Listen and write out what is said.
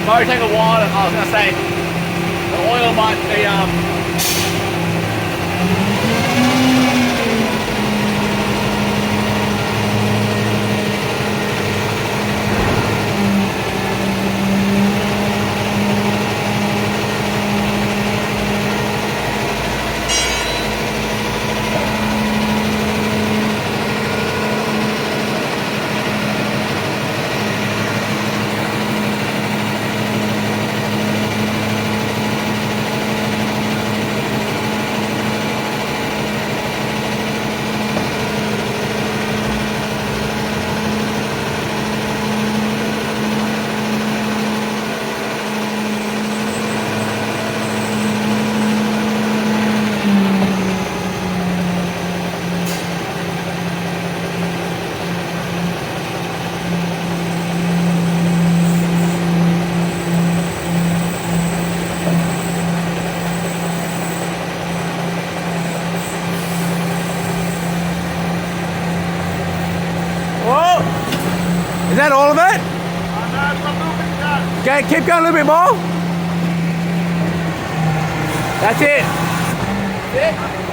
Might take a while. I was gonna say the oil might be Whoa! Is that all of it? Okay, keep going a little bit more. That's it. That's it.